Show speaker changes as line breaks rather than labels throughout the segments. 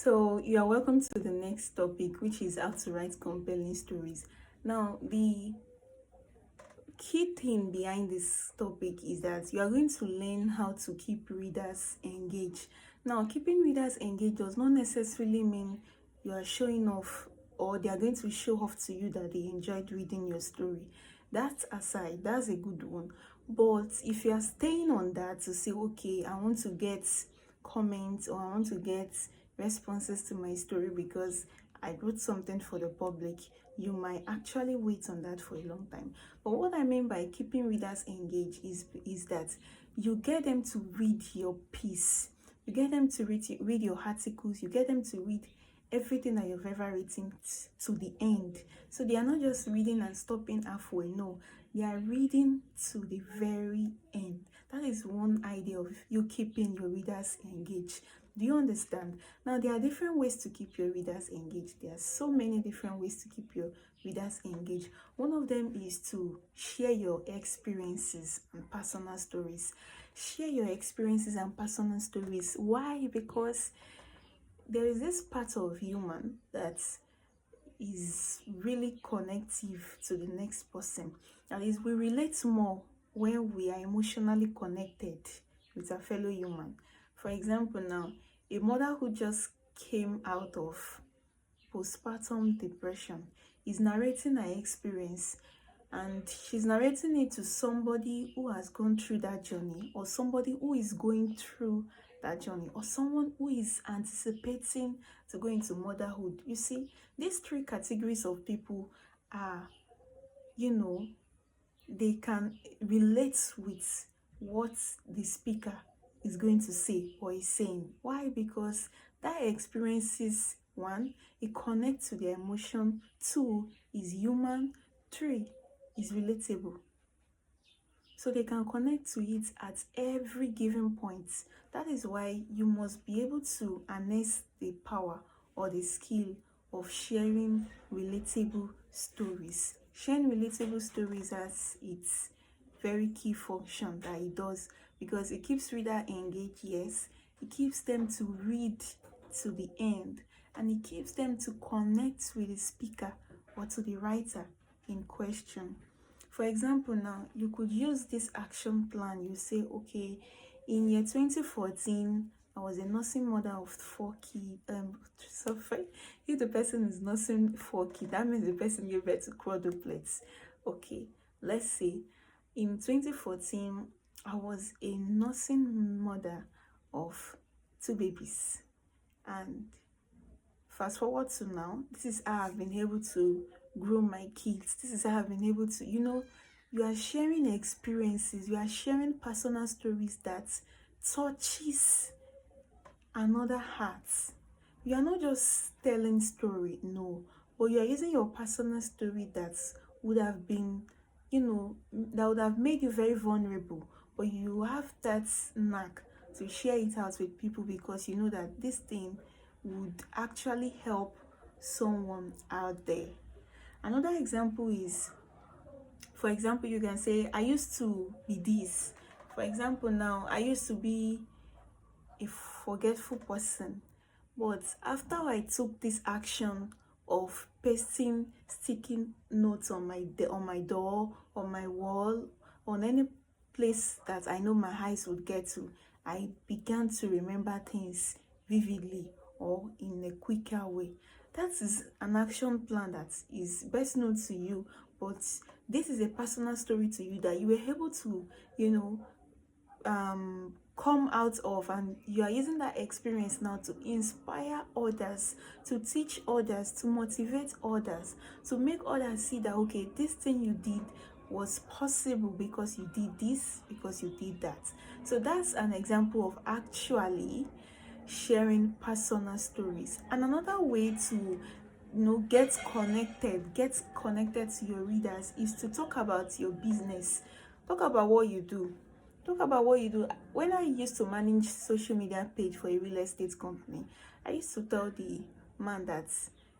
So you are welcome to the next topic, which is how to write compelling stories. Now, the key thing behind this topic is that you are going to learn how to keep readers engaged. Now, keeping readers engaged does not necessarily mean you are showing off or they are going to show off to you that they enjoyed reading your story. That aside, that's a good one. But if you are staying on that to say, okay, I want to get comments or I want to get responses to my story because I wrote something for the public, you might actually wait on that for a long time. But what I mean by keeping readers engaged is that you get them to read your piece, you get them to read your articles, you get them to read everything that you've ever written to the end. So they are not just reading and stopping halfway. No, they are reading to the very end. That is one idea of you keeping your readers engaged. Do you understand? Now, there are different ways to keep your readers engaged. There are so many different ways to keep your readers engaged. One of them is to share your experiences and personal stories. Share your experiences and personal stories. Why? Because there is this part of human that is really connective to the next person. That is, we relate more when we are emotionally connected with a fellow human. For example, now, a mother who just came out of postpartum depression is narrating her experience, and she's narrating it to somebody who has gone through that journey, or somebody who is going through that journey, or someone who is anticipating to go into motherhood. You see, these three categories of people are, they can relate with what the speaker is going to say or is saying. Why? Because that experience is one, it connects to their emotion, two, is human, three, is relatable. So they can connect to it at every given point. That is why you must be able to harness the power or the skill of sharing relatable stories. Sharing relatable stories has its very key function that it does, because it keeps reader engaged, yes, it keeps them to read to the end, and it keeps them to connect with the speaker or to the writer in question. For example, now you could use this action plan. You say, okay, in year 2014, I was a nursing mother of 4 kids. Sorry, if the person is nursing 4 kids, that means the person gave birth to quadruplets. Okay, let's say in 2014, I was a nursing mother of 2 babies, and fast forward to now, this is how I've been able to grow my kids. This is how I've been able to, you are sharing experiences, you are sharing personal stories that touches another heart. You are not just telling story, no, but you are using your personal story that would have been, that would have made you very vulnerable, but you have that knack to share it out with people because you know that this thing would actually help someone out there. Another example is, for example, you can say, I used to be this. For example, now, I used to be a forgetful person, but after I took this action of pasting sticky notes on my door, on my wall, on any place that I know my eyes would get to, I began to remember things vividly or in a quicker way. That is an action plan that is best known to you, but this is a personal story to you that you were able to, come out of, and you are using that experience now to inspire others, to teach others, to motivate others, to make others see that, okay, this thing you did was possible because you did this, because you did that. So that's an example of actually sharing personal stories. And another way to get connected to your readers is to talk about your business. Talk about what you do. When I used to manage social media page for a real estate company, I used to tell the man that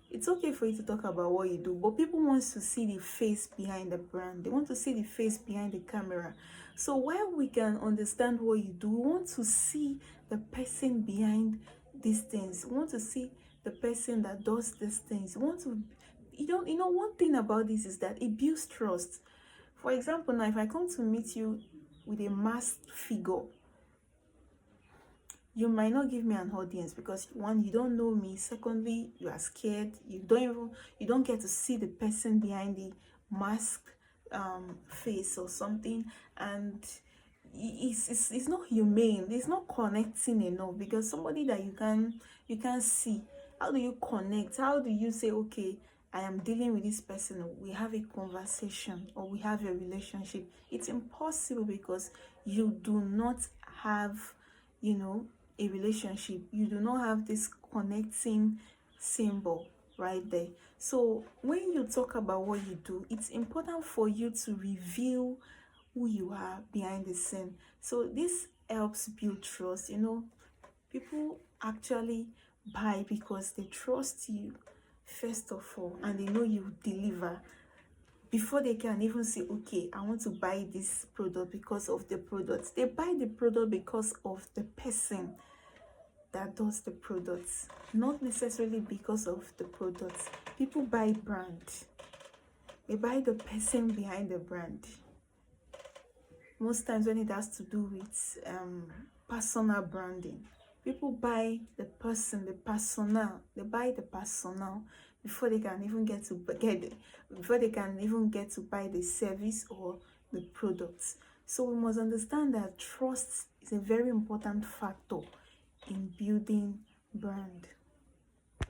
it's okay for you to talk about what you do, but people want to see the face behind the brand. They want to see the face behind the camera. So while we can understand what you do, we want to see the person behind these things. We want to see the person that does these things. We want to, one thing about this is that it builds trust. For example, now if I come to meet you with a masked figure, you might not give me an audience because one, you don't know me. Secondly, you are scared. You don't get to see the person behind the mask face or something, and it's not humane. It's not connecting enough, because somebody that you can see, how do you connect? How do you say, okay, I am dealing with this person, we have a conversation or we have a relationship? It's impossible because you do not have, a relationship. You do not have this connecting symbol right there. So when you talk about what you do, it's important for you to reveal who you are behind the scene. So this helps build trust. People actually buy because they trust you first of all, and they know you deliver before they can even say, okay, I want to buy this product because of the product. They buy the product because of the person that does the products, not necessarily because of the products. People buy brand, they buy the person behind the brand. Most times when it has to do with personal branding, people buy the person, the personnel. They buy the personnel before they can even get to buy the service or the products. So we must understand that trust is a very important factor in building brand.